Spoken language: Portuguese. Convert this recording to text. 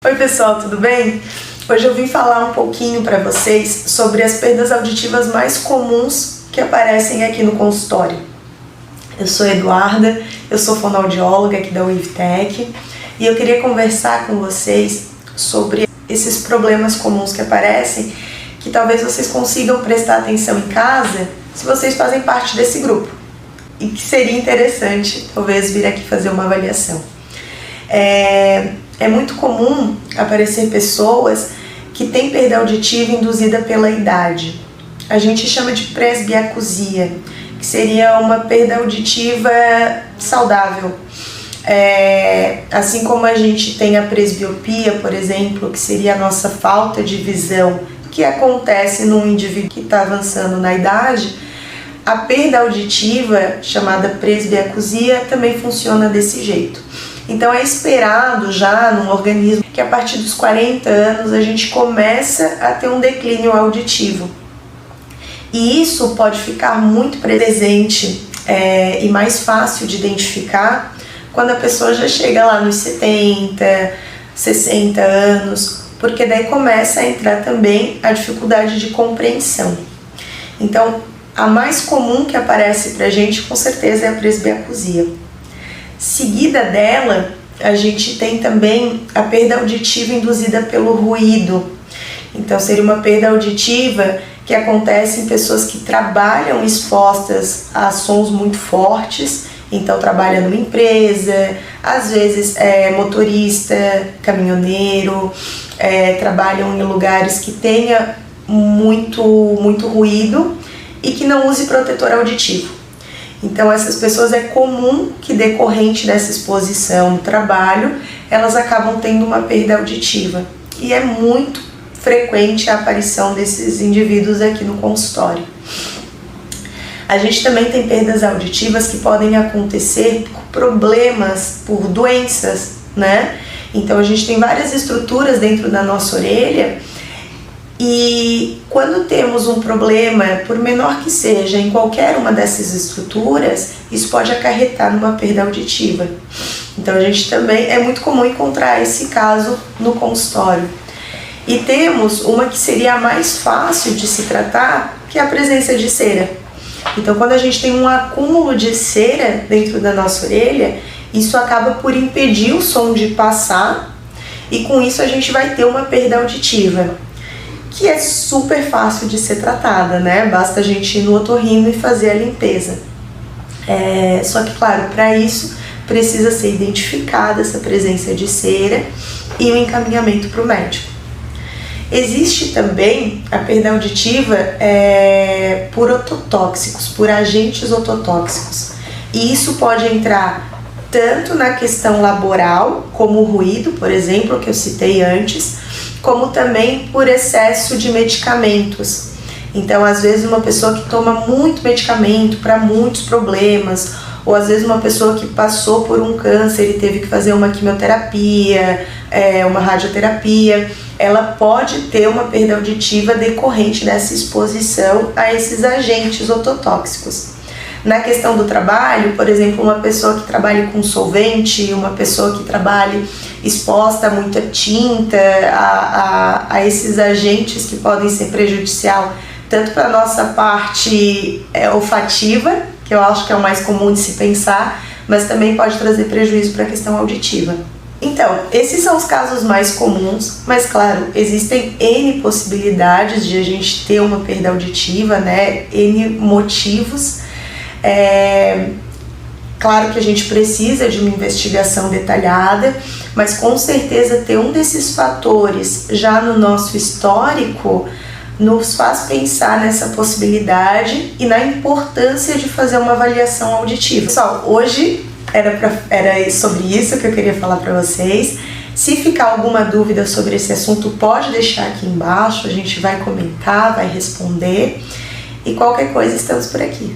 Oi pessoal, tudo bem? Hoje eu vim falar um pouquinho para vocês sobre as perdas auditivas mais comuns que aparecem aqui no consultório. Eu sou Eduarda, eu sou fonoaudióloga aqui da UIVTEC e eu queria conversar com vocês sobre esses problemas comuns que aparecem, que talvez vocês consigam prestar atenção em casa se vocês fazem parte desse grupo e que seria interessante talvez vir aqui fazer uma avaliação. É muito comum aparecer pessoas que têm perda auditiva induzida pela idade. A gente chama de presbiacusia, que seria uma perda auditiva saudável. Assim como a gente tem a presbiopia, por exemplo, que seria a nossa falta de visão, que acontece num indivíduo que está avançando na idade, a perda auditiva, chamada presbiacusia, também funciona desse jeito. Então é esperado já num organismo que a partir dos 40 anos a gente começa a ter um declínio auditivo. E isso pode ficar muito presente e mais fácil de identificar quando a pessoa já chega lá nos 70, 60 anos, porque daí começa a entrar também a dificuldade de compreensão. Então, a mais comum que aparece pra gente com certeza é a presbiacusia. Seguida dela, a gente tem também a perda auditiva induzida pelo ruído. Então seria uma perda auditiva que acontece em pessoas que trabalham expostas a sons muito fortes, então trabalha numa empresa, às vezes é motorista, caminhoneiro, trabalham em lugares que tenha muito ruído e que não use protetor auditivo. Então essas pessoas é comum que decorrente dessa exposição no trabalho, elas acabam tendo uma perda auditiva. E é muito frequente a aparição desses indivíduos aqui no consultório. A gente também tem perdas auditivas que podem acontecer por problemas, por doenças, né? Então a gente tem várias estruturas dentro da nossa orelha e quando temos um problema, por menor que seja, em qualquer uma dessas estruturas, isso pode acarretar numa perda auditiva. Então a gente também, é muito comum encontrar esse caso no consultório. E temos uma que seria a mais fácil de se tratar, que é a presença de cera. Então quando a gente tem um acúmulo de cera dentro da nossa orelha, isso acaba por impedir o som de passar e com isso a gente vai ter uma perda auditiva, que é super fácil de ser tratada, né? Basta a gente ir no otorrino e fazer a limpeza. Só que, claro, para isso precisa ser identificada essa presença de cera e o encaminhamento para o médico. Existe também a perda auditiva por ototóxicos, por agentes ototóxicos. E isso pode entrar tanto na questão laboral, como o ruído, por exemplo, que eu citei antes, como também por excesso de medicamentos. Então, às vezes, uma pessoa que toma muito medicamento para muitos problemas, ou às vezes uma pessoa que passou por um câncer e teve que fazer uma quimioterapia, uma radioterapia, ela pode ter uma perda auditiva decorrente dessa exposição a esses agentes ototóxicos. Na questão do trabalho, por exemplo, uma pessoa que trabalha com solvente, uma pessoa que trabalhe exposta a muita tinta, a esses agentes que podem ser prejudicial tanto para a nossa parte olfativa, que eu acho que é o mais comum de se pensar, mas também pode trazer prejuízo para a questão auditiva. Então, esses são os casos mais comuns, mas claro, existem N possibilidades de a gente ter uma perda auditiva, né? N motivos. Claro que a gente precisa de uma investigação detalhada, mas com certeza ter um desses fatores já no nosso histórico nos faz pensar nessa possibilidade e na importância de fazer uma avaliação auditiva. Pessoal, hoje era sobre isso que eu queria falar para vocês. Se ficar alguma dúvida sobre esse assunto, pode deixar aqui embaixo, a gente vai comentar, vai responder e qualquer coisa estamos por aqui.